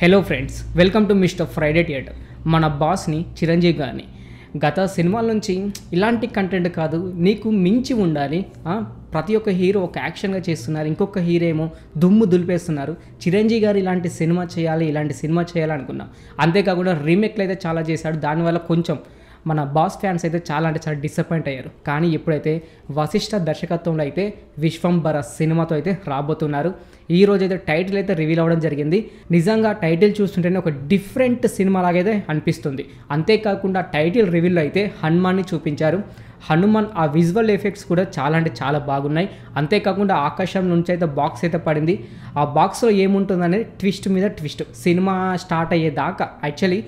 Hello friends, welcome to mister Friday theatre. మన బాస్ని చిరంజీవి గారిని గత సినిమాల నుంచి ఇలాంటి కంటెంట్ కాదు, నీకు మించి ఉండాలి. ప్రతి ఒక్క హీరో ఒక యాక్షన్గా చేస్తున్నారు, ఇంకొక హీరో ఏమో దుమ్ము దులిపేస్తున్నారు. చిరంజీవి గారు ఇలాంటి సినిమా చేయాలి, ఇలాంటి సినిమా చేయాలనుకున్నాం. అంతేకాకుండా రీమేక్లు అయితే చాలా చేశాడు. దానివల్ల కొంచెం మన బాస్ ఫ్యాన్స్ అయితే చాలా అంటే చాలా డిసప్పాయింట్ అయ్యారు. కానీ ఇప్పుడైతే వశిష్ఠ దర్శకత్వంలో అయితే విశ్వంబర సినిమాతో అయితే రాబోతున్నారు. ఈ రోజు అయితే టైటిల్ అయితే రివీల్ అవ్వడం జరిగింది. నిజంగా టైటిల్ చూస్తుంటేనే ఒక డిఫరెంట్ సినిమా లాగైతే అనిపిస్తుంది. అంతేకాకుండా టైటిల్ రివీల్లో అయితే హనుమాన్ని చూపించారు. హనుమాన్ ఆ విజువల్ ఎఫెక్ట్స్ కూడా చాలా అంటే చాలా బాగున్నాయి. అంతేకాకుండా ఆకాశం నుంచి అయితే బాక్స్ అయితే పడింది. ఆ బాక్స్లో ఏముంటుందనేది ట్విస్ట్ మీద ట్విస్ట్ సినిమా స్టార్ట్ అయ్యేదాకా యాక్చువల్లీ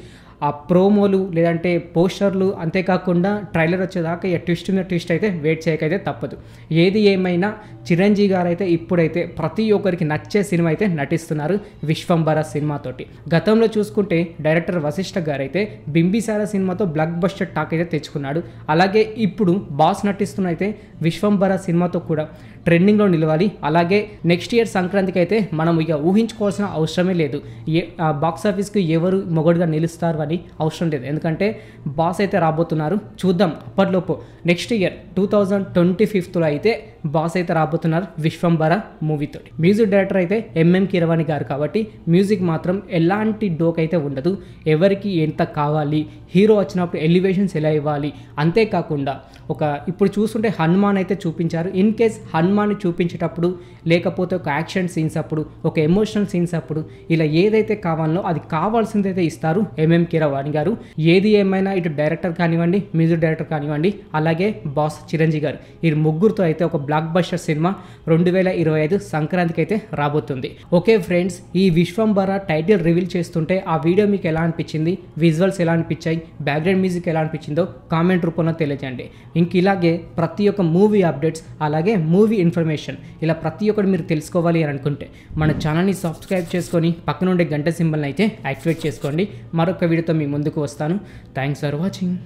ఆ ప్రోమోలు లేదంటే పోస్టర్లు అంతేకాకుండా ట్రైలర్ వచ్చేదాకా ఈ ట్విస్ట్ మీద ట్విస్ట్ అయితే వెయిట్ చేయకైతే తప్పదు. ఏది ఏమైనా చిరంజీవి గారు అయితే ఇప్పుడైతే ప్రతి ఒక్కరికి నచ్చే సినిమా అయితే నటిస్తున్నారు విశ్వంబర సినిమాతోటి. గతంలో చూసుకుంటే డైరెక్టర్ వశిష్ఠ గారు అయితే బింబిసార సినిమాతో బ్లాక్ బస్టర్ టాక్ అయితే తెచ్చుకున్నాడు. అలాగే ఇప్పుడు బాస్ నటిస్తున్న అయితే విశ్వంబర సినిమాతో కూడా ట్రెండింగ్లో నిలవాలి. అలాగే నెక్స్ట్ ఇయర్ సంక్రాంతికి అయితే మనం ఇక ఊహించుకోవాల్సిన అవసరమే లేదు. బాక్స్ ఆఫీస్కి ఎవరు మొగడుగా నిలుస్తారు అని అవసరం లేదు. ఎందుకంటే బాస్ అయితే రాబోతున్నారు. చూద్దాం అప్పట్లోపు నెక్స్ట్ ఇయర్ 2025లో అయితే బాస్ అయితే రాబోతున్నారు విశ్వంబర మూవీతో. మ్యూజిక్ డైరెక్టర్ అయితే ఎంఎం కీరవాణి గారు కాబట్టి మ్యూజిక్ మాత్రం ఎలాంటి డోక్ అయితే ఉండదు. ఎవరికి ఎంత కావాలి, హీరో వచ్చినప్పుడు ఎలివేషన్స్ ఎలా ఇవ్వాలి, అంతేకాకుండా ఇప్పుడు చూస్తుంటే హనుమాన్ అయితే చూపించారు. ఇన్ కేస్ హనుమాన్ని చూపించేటప్పుడు లేకపోతే ఒక యాక్షన్ సీన్స్ అప్పుడు, ఒక ఎమోషనల్ సీన్స్ అప్పుడు ఇలా ఏదైతే కావాలో అది కావాల్సిందైతే ఇస్తారు ఎంఎం కీరవాణి గారు. ఏది ఏమైనా ఇటు డైరెక్టర్ కానివ్వండి, మ్యూజిక్ డైరెక్టర్ కానివ్వండి, అలాగే బాస్ చిరంజీవి గారు, ఈ ముగ్గురుతో అయితే ఒక బ్లాక్ బస్టర్ సినిమా 2025 సంక్రాంతికి అయితే రాబోతుంది. ఓకే ఫ్రెండ్స్, ఈ విశ్వంబర టైటిల్ రివీల్ చేస్తుంటే ఆ వీడియో మీకు ఎలా అనిపించింది, విజువల్స్ ఎలా అనిపించాయి, బ్యాక్గ్రౌండ్ మ్యూజిక్ ఎలా అనిపించిందో కామెంట్ రూపంలో తెలియజేయండి. ఇంక ఇలాగే ప్రతి ఒక్క మూవీ అప్డేట్స్ అలాగే మూవీ ఇన్ఫర్మేషన్ ఇలా ప్రతి ఒక్కటి మీరు తెలుసుకోవాలి అని అనుకుంటే మన ఛానల్ని సబ్స్క్రైబ్ చేసుకొని పక్కన ఉండే గంట సింబల్ని అయితే యాక్టివేట్ చేసుకోండి. మరొక వీడియోతో మీ ముందుకు వస్తాను. Thanks for watching.